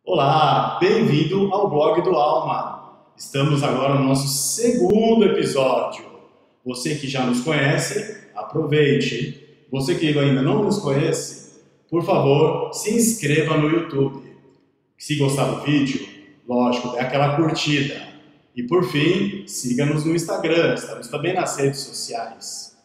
Olá, bem-vindo ao blog do Alma. Estamos agora no nosso segundo episódio. Você que já nos conhece, aproveite. Você que ainda não nos conhece, por favor, se inscreva no YouTube. Se gostar do vídeo, lógico, dê aquela curtida. E por fim, siga-nos no Instagram, estamos também nas redes sociais.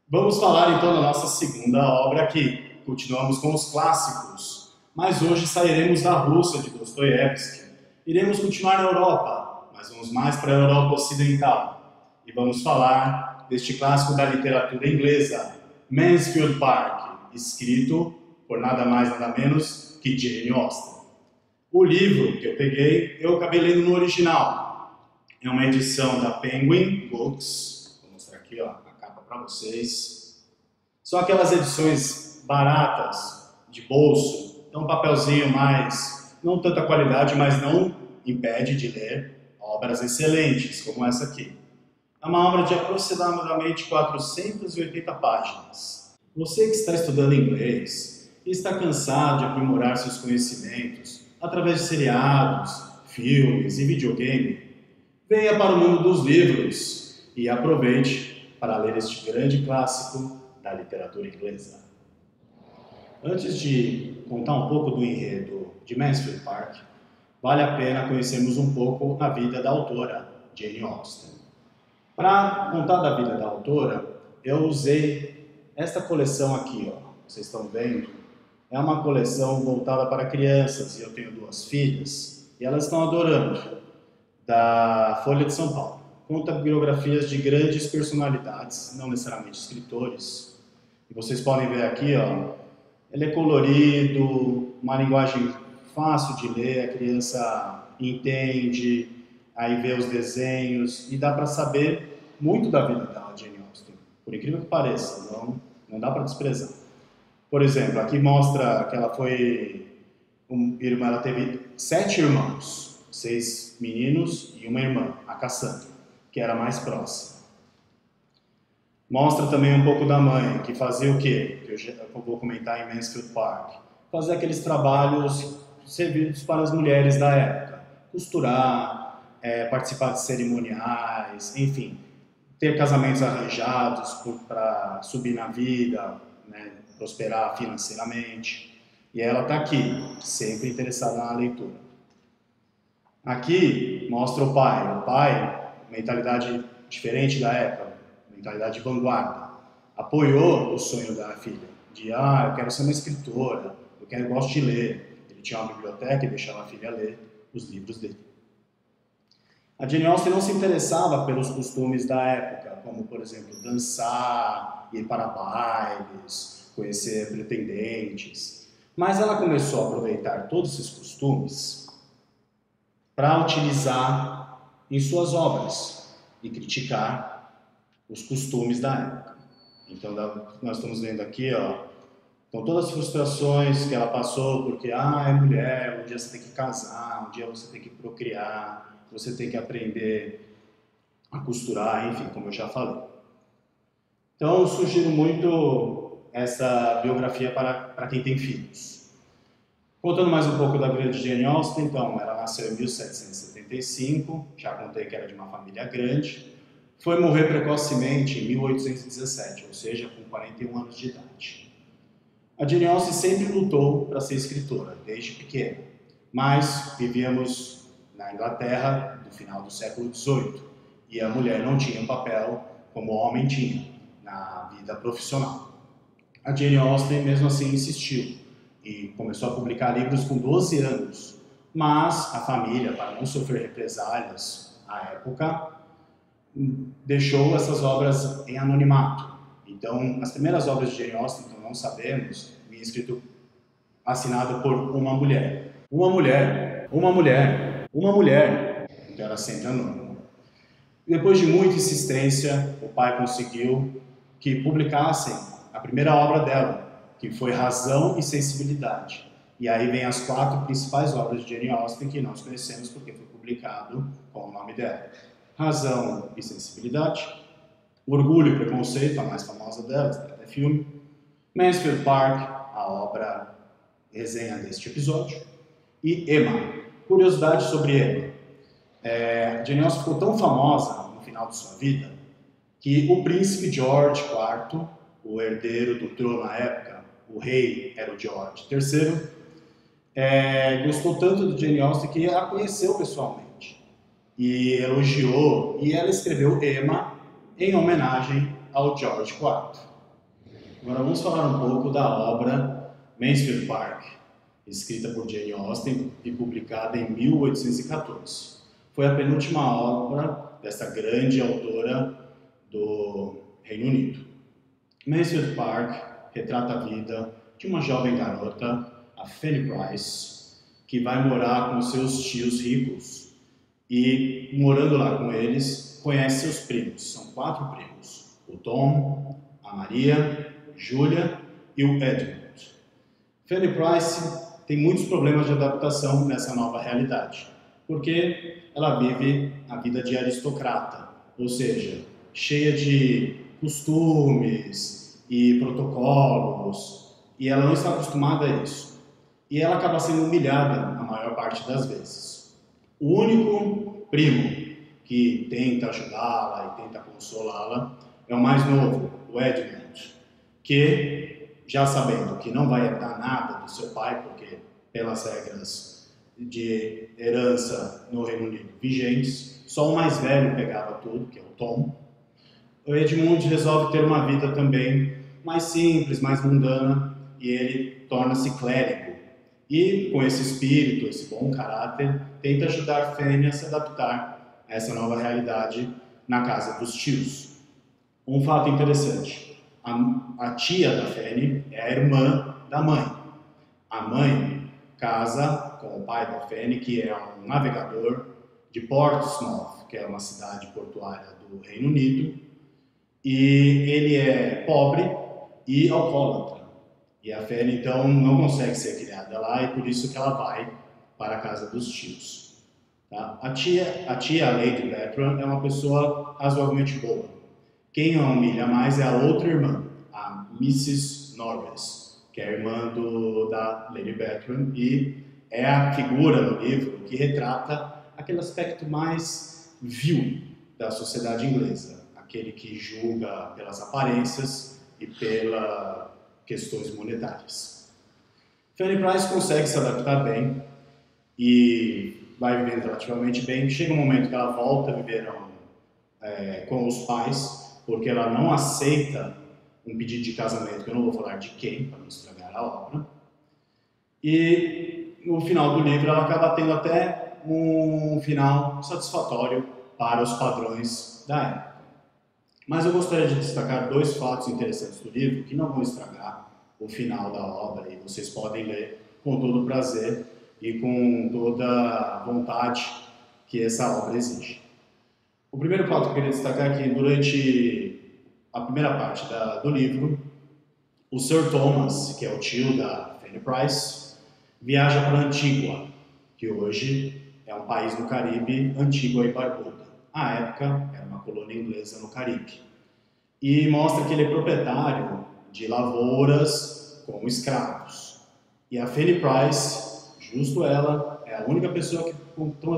Vamos falar então da nossa segunda obra aqui. Continuamos com os clássicos, mas hoje sairemos da Rússia de Dostoiévski. Iremos continuar na Europa, mas vamos mais para a Europa Ocidental. E vamos falar deste clássico da literatura inglesa, Mansfield Park, escrito por nada mais nada menos que Jane Austen. O livro que eu peguei, eu acabei lendo no original. É uma edição da Penguin Books. Vou mostrar aqui ó, a capa para vocês. São aquelas edições baratas, de bolso. Então um papelzinho mais, não tanta qualidade, mas não impede de ler obras excelentes, como essa aqui. É uma obra de aproximadamente 480 páginas. Você que está estudando inglês e está cansado de aprimorar seus conhecimentos através de seriados, filmes e videogame, venha para o mundo dos livros e aproveite para ler este grande clássico da literatura inglesa. Antes de contar um pouco do enredo de Mansfield Park, vale a pena conhecermos um pouco a vida da autora, Jane Austen. Para contar da vida da autora, eu usei esta coleção aqui, ó. Vocês estão vendo? É uma coleção voltada para crianças e eu tenho duas filhas e elas estão adorando, da Folha de São Paulo. Conta biografias de grandes personalidades, não necessariamente escritores. E vocês podem ver aqui, ó, ele é colorido, uma linguagem fácil de ler, a criança entende, aí vê os desenhos e dá para saber muito da vida da Jane Austen. Por incrível que pareça, não dá para desprezar. Por exemplo, aqui mostra que ela foi irmã, ela teve 7 irmãos, 6 meninos e uma irmã, a Cassandra, que era a mais próxima. Mostra também um pouco da mãe, que fazia o quê? Que eu vou comentar em Mansfield Park. Fazer aqueles trabalhos servidos para as mulheres da época. Costurar, participar de cerimoniais, enfim. Ter casamentos arranjados para subir na vida, né, prosperar financeiramente. E ela está aqui, sempre interessada na leitura. Aqui mostra o pai. O pai, mentalidade diferente da época, mentalidade de vanguarda. Apoiou o sonho da filha, de eu quero ser uma escritora, eu gosto de ler. Ele tinha uma biblioteca e deixava a filha ler os livros dele. A Jane Austen não se interessava pelos costumes da época, como, por exemplo, dançar, ir para bailes, conhecer pretendentes. Mas ela começou a aproveitar todos esses costumes para utilizar em suas obras e criticar os costumes da época. Então, nós estamos vendo aqui, ó, então, todas as frustrações que ela passou, porque, é mulher, um dia você tem que casar, um dia você tem que procriar, você tem que aprender a costurar, enfim, como eu já falei. Então, eu sugiro muito essa biografia para quem tem filhos. Contando mais um pouco da vida de Jane Austen, então, ela nasceu em 1775, já contei que era de uma família grande, foi morrer precocemente em 1817, ou seja, com 41 anos de idade. A Jane Austen sempre lutou para ser escritora, desde pequena, mas vivíamos na Inglaterra do final do século XVIII e a mulher não tinha um papel como o homem tinha na vida profissional. A Jane Austen, mesmo assim, insistiu e começou a publicar livros com 12 anos, mas a família, para não sofrer represálias à época, deixou essas obras em anonimato. Então, as primeiras obras de Jane Austen, então não sabemos, vinha escrito, assinado por uma mulher. Uma mulher, uma mulher, uma mulher. Então era sempre anônimo. Depois de muita insistência, o pai conseguiu que publicassem a primeira obra dela, que foi Razão e Sensibilidade. E aí vem as 4 principais obras de Jane Austen que nós conhecemos porque foi publicado com o nome dela. Razão e Sensibilidade, Orgulho e Preconceito, a mais famosa delas, até filme, Mansfield Park, a obra resenha deste episódio, e Emma. Curiosidade sobre Emma. Jane Austen ficou tão famosa no final de sua vida que o príncipe George IV, o herdeiro do trono na época, o rei era o George III, gostou tanto de Jane Austen que a conheceu pessoalmente e elogiou, e ela escreveu Emma em homenagem ao George IV. Agora vamos falar um pouco da obra Mansfield Park, escrita por Jane Austen e publicada em 1814. Foi a penúltima obra dessa grande autora do Reino Unido. Mansfield Park retrata a vida de uma jovem garota, a Fanny Price, que vai morar com seus tios ricos e, morando lá com eles, conhece seus primos. São 4 primos: o Tom, a Maria, Julia e o Edmund. Fanny Price tem muitos problemas de adaptação nessa nova realidade, porque ela vive a vida de aristocrata, ou seja, cheia de costumes e protocolos, e ela não está acostumada a isso. E ela acaba sendo humilhada a maior parte das vezes. O único primo que tenta ajudá-la e tenta consolá-la é o mais novo, o Edmund, que, já sabendo que não vai herdar nada do seu pai, porque pelas regras de herança no Reino Unido vigentes, só o mais velho pegava tudo, que é o Tom. O Edmund resolve ter uma vida também mais simples, mais mundana, e ele torna-se clérigo. E com esse espírito, esse bom caráter, tenta ajudar Fanny a se adaptar a essa nova realidade na casa dos tios. Um fato interessante: a tia da Fanny é a irmã da mãe. A mãe casa com o pai da Fanny, que é um navegador de Portsmouth, que é uma cidade portuária do Reino Unido, e ele é pobre e alcoólatra. E a Fanny, então, não consegue ser criada lá, e por isso que ela vai para a casa dos tios. Tá? A tia Lady Bertram, é uma pessoa razoavelmente boa. Quem a humilha mais é a outra irmã, a Mrs. Norris, que é a irmã da Lady Bertram, e é a figura no livro que retrata aquele aspecto mais vil da sociedade inglesa, aquele que julga pelas aparências e pelas questões monetárias. Fanny Price consegue se adaptar bem e vai vivendo relativamente bem. Chega um momento que ela volta a viver com os pais, porque ela não aceita um pedido de casamento, que eu não vou falar de quem, para não estragar a obra. E no final do livro ela acaba tendo até um final satisfatório para os padrões da época. Mas eu gostaria de destacar 2 fatos interessantes do livro que não vão estragar o final da obra, e vocês podem ler com todo o prazer e com toda a vontade que essa obra exige. O primeiro fato que eu queria destacar é que durante a primeira parte do livro, o Sir Thomas, que é o tio da Fanny Price, viaja para Antígua, que hoje é um país no Caribe, Antígua e Barbuda. À época, era uma colônia inglesa no Caribe. E mostra que ele é proprietário de lavouras com escravos. E a Fanny Price, justo ela, é a única pessoa que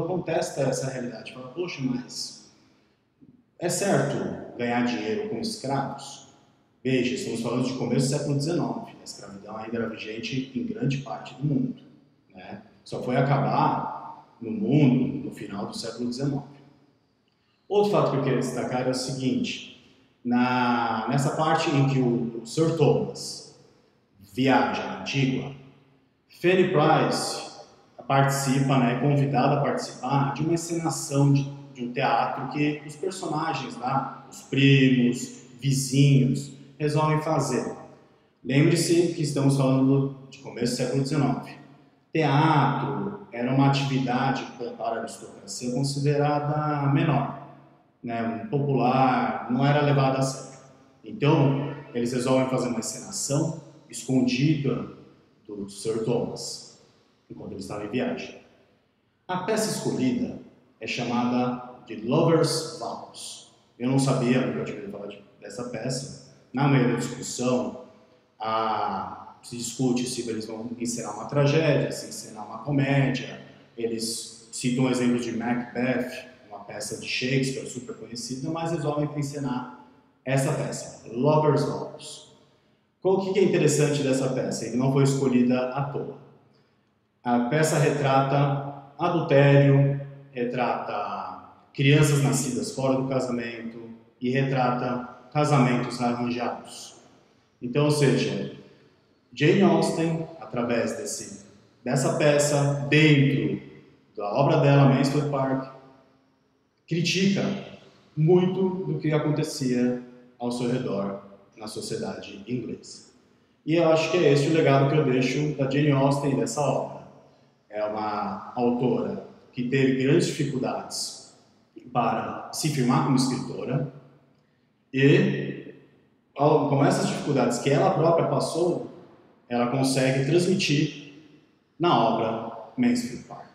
contesta essa realidade. Fala, poxa, mas é certo ganhar dinheiro com escravos? Veja, estamos falando de começo do século XIX. A escravidão ainda era vigente em grande parte do mundo, né? Só foi acabar no mundo no final do século XIX. Outro fato que eu queria destacar é o seguinte: nessa parte em que o Sir Thomas viaja à Antígua, Fanny Price participa, é convidada a participar de uma encenação de um teatro que os personagens lá, os primos, vizinhos, resolvem fazer. Lembre-se que estamos falando de começo do século XIX. Teatro era uma atividade para a aristocracia considerada menor, popular, não era levada a sério. Então, eles resolvem fazer uma encenação escondida do Sir Thomas, enquanto ele estava em viagem. A peça escolhida é chamada de Lovers' Vows. Eu não sabia, nunca tinha ouvido falar dessa peça. Na meio da discussão, a se discute se eles vão encenar uma tragédia, se encenar uma comédia. Eles citam o exemplo de Macbeth, uma peça de Shakespeare super conhecida, mas resolvem encenar essa peça, Lovers Waltz. O que é interessante dessa peça? Ele não foi escolhida à toa. A peça retrata adultério, retrata crianças nascidas fora do casamento e retrata casamentos arranjados. Então, ou seja, Jane Austen, através dessa peça, dentro da obra dela, Mansfield Park, critica muito do que acontecia ao seu redor na sociedade inglesa. E eu acho que é esse o legado que eu deixo da Jane Austen e dessa obra. É uma autora que teve grandes dificuldades para se firmar como escritora e, com essas dificuldades que ela própria passou, ela consegue transmitir na obra Mansfield Park.